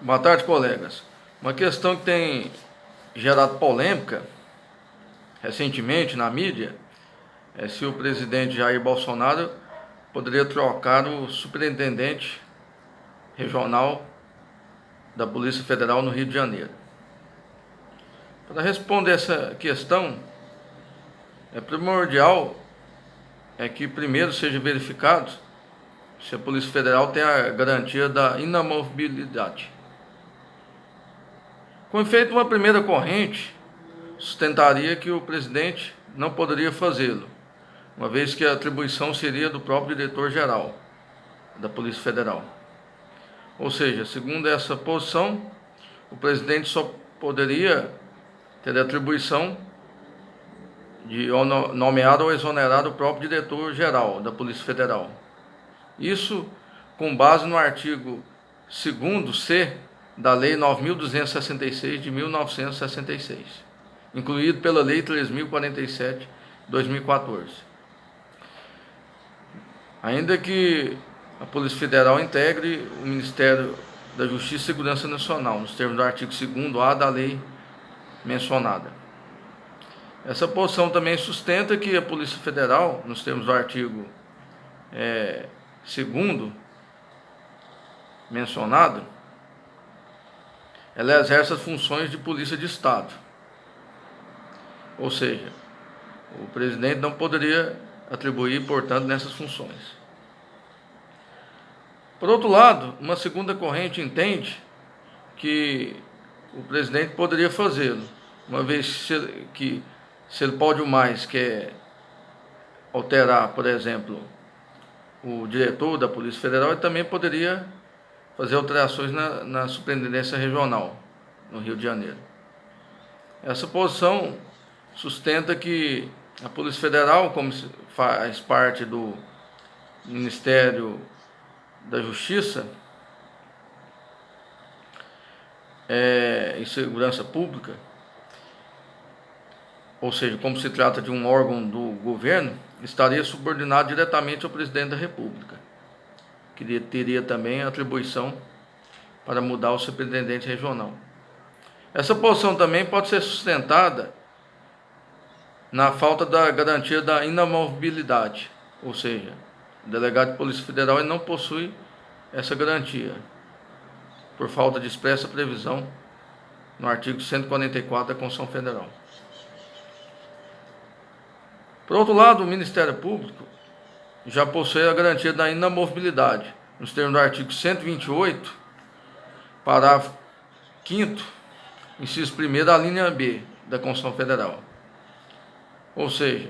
Boa tarde, colegas. Uma questão que tem gerado polêmica recentemente na mídia é se o presidente Jair Bolsonaro poderia trocar o superintendente regional da Polícia Federal no Rio de Janeiro. Para responder essa questão, é primordial que primeiro seja verificado se a Polícia Federal tem a garantia da inamovibilidade. Com efeito, uma primeira corrente sustentaria que o presidente não poderia fazê-lo, uma vez que a atribuição seria do próprio diretor-geral da Polícia Federal. Ou seja, segundo essa posição, o presidente só poderia ter a atribuição de nomear ou exonerar o próprio diretor-geral da Polícia Federal. Isso com base no artigo 2º-C da Lei 9.266 de 1966, incluído pela Lei 3.047 de 2014. Ainda que a Polícia Federal integre o Ministério da Justiça e Segurança Nacional, nos termos do artigo 2º-A da lei mencionada. Essa posição também sustenta que a Polícia Federal, nos termos do artigo 2º mencionado, ela exerce as funções de polícia de Estado. Ou seja, o presidente não poderia atribuir, portanto, nessas funções. Por outro lado, uma segunda corrente entende que o presidente poderia fazê-lo, uma vez que se ele pode o mais, que é alterar, por exemplo, o diretor da Polícia Federal, ele também poderia fazer alterações na Superintendência Regional, no Rio de Janeiro. Essa posição sustenta que a Polícia Federal, como faz parte do Ministério da Justiça e Segurança Pública, ou seja, como se trata de um órgão do governo, estaria subordinado diretamente ao presidente da República, que teria também a atribuição para mudar o superintendente regional. Essa posição também pode ser sustentada na falta da garantia da inamovibilidade, ou seja, o delegado de Polícia Federal ele não possui essa garantia, por falta de expressa previsão no artigo 144 da Constituição Federal. Por outro lado, o Ministério Público já possui a garantia da inamovibilidade, nos termos do artigo 128, parágrafo 5º, inciso 1º, da linha B da Constituição Federal. Ou seja,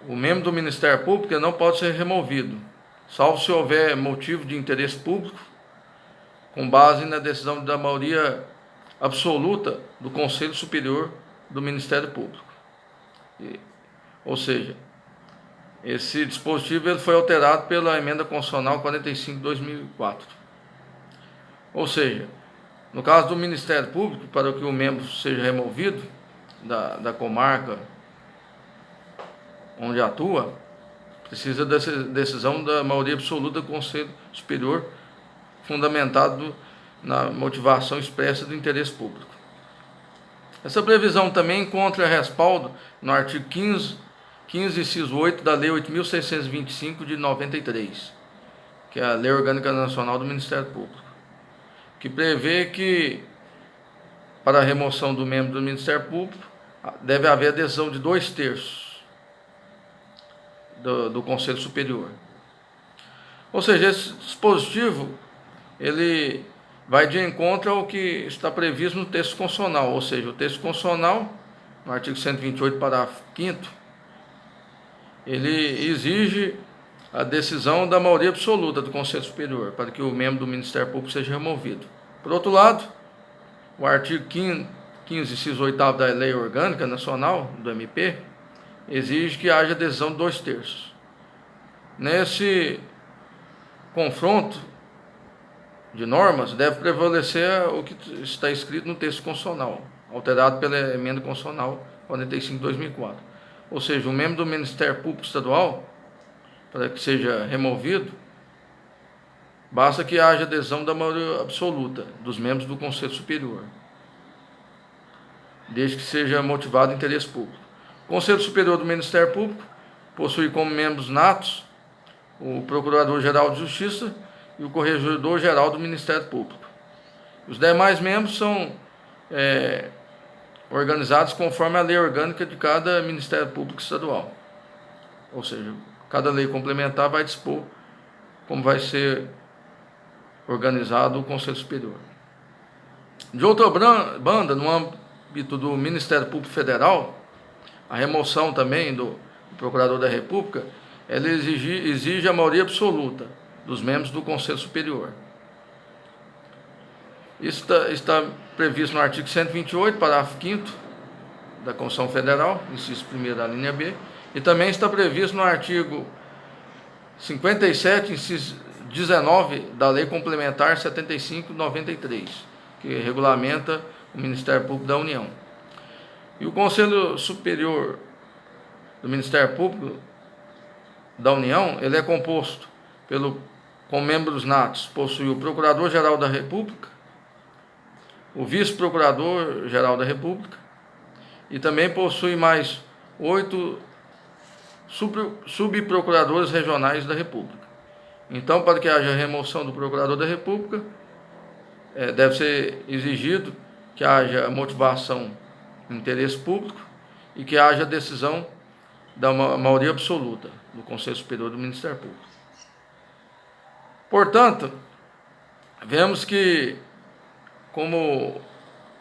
o membro do Ministério Público não pode ser removido, salvo se houver motivo de interesse público, com base na decisão da maioria absoluta do Conselho Superior do Ministério Público. Ou seja, esse dispositivo ele foi alterado pela Emenda Constitucional 45 de 2004. Ou seja, no caso do Ministério Público, para que o membro seja removido da comarca onde atua, precisa dessa decisão da maioria absoluta do Conselho Superior, fundamentado na motivação expressa do interesse público. Essa previsão também encontra respaldo no artigo 15, inciso 8 da Lei 8.625 de 93, que é a Lei Orgânica Nacional do Ministério Público, que prevê que, para a remoção do membro do Ministério Público, deve haver adesão de 2/3 do Conselho Superior. Ou seja, esse dispositivo ele vai de encontro ao que está previsto no texto constitucional, ou seja, o texto constitucional, no artigo 128, parágrafo 5º, ele exige a decisão da maioria absoluta do Conselho Superior para que o membro do Ministério Público seja removido. Por outro lado, o artigo 15, inciso 8º da Lei Orgânica Nacional, do MP, exige que haja adesão de 2/3. Nesse confronto de normas, deve prevalecer o que está escrito no texto constitucional, alterado pela Emenda Constitucional 45 de 2004. Ou seja, o membro do Ministério Público Estadual, para que seja removido, basta que haja adesão da maioria absoluta dos membros do Conselho Superior, desde que seja motivado interesse público. O Conselho Superior do Ministério Público possui como membros natos o Procurador-Geral de Justiça e o Corregedor-Geral do Ministério Público. Os demais membros são organizados conforme a lei orgânica de cada Ministério Público Estadual. Ou seja, cada lei complementar vai dispor como vai ser organizado o Conselho Superior. De outra banda, no âmbito do Ministério Público Federal, a remoção também do Procurador da República, ela exige a maioria absoluta dos membros do Conselho Superior. Isso está previsto no artigo 128, parágrafo 5º da Constituição Federal, inciso 1º da linha B, e também está previsto no artigo 57, inciso 19 da Lei Complementar 75/93, que regulamenta o Ministério Público da União. E o Conselho Superior do Ministério Público da União, ele é composto com membros natos, possui o Procurador-Geral da República, o Vice-Procurador-Geral da República, e também possui mais 8 subprocuradores regionais da República. Então, para que haja remoção do Procurador da República, deve ser exigido que haja motivação no interesse público e que haja decisão da maioria absoluta do Conselho Superior do Ministério Público. Portanto, vemos que, como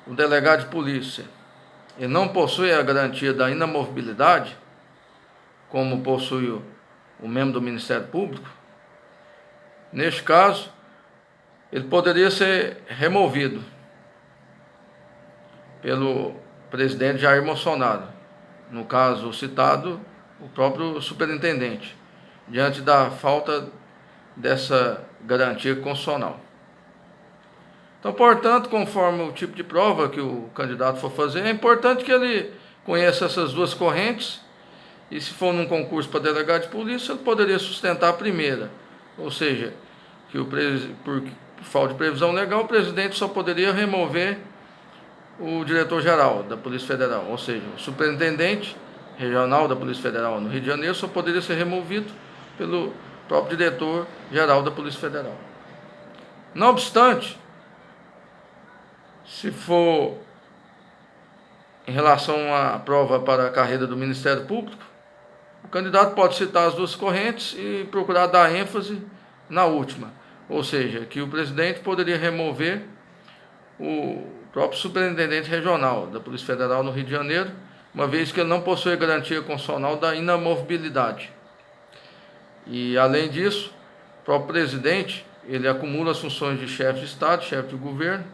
o delegado de polícia ele não possui a garantia da inamovibilidade, como possui o membro do Ministério Público, neste caso, ele poderia ser removido pelo presidente Jair Bolsonaro, no caso citado, o próprio superintendente, diante da falta dessa garantia constitucional. Então, portanto, conforme o tipo de prova que o candidato for fazer, é importante que ele conheça essas duas correntes, e se for num concurso para delegado de polícia, ele poderia sustentar a primeira, ou seja, que por falta de previsão legal, o presidente só poderia remover o diretor-geral da Polícia Federal, ou seja, o superintendente regional da Polícia Federal no Rio de Janeiro só poderia ser removido pelo próprio diretor-geral da Polícia Federal. Não obstante, se for em relação à prova para a carreira do Ministério Público, o candidato pode citar as duas correntes e procurar dar ênfase na última, ou seja, que o presidente poderia remover o próprio superintendente regional da Polícia Federal no Rio de Janeiro, uma vez que ele não possui garantia constitucional da inamovibilidade. E, além disso, o próprio presidente, ele acumula as funções de chefe de Estado, chefe de governo,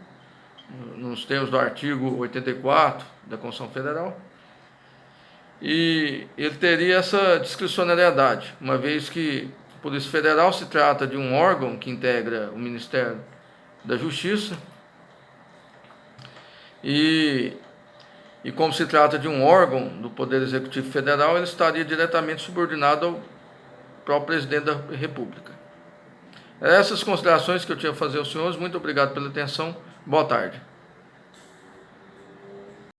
nos termos do artigo 84 da Constituição Federal, e ele teria essa discricionariedade, uma vez que a Polícia Federal se trata de um órgão que integra o Ministério da Justiça, e como se trata de um órgão do Poder Executivo Federal, ele estaria diretamente subordinado ao próprio Presidente da República. Essas considerações que eu tinha a fazer aos senhores. Muito obrigado pela atenção. Boa tarde.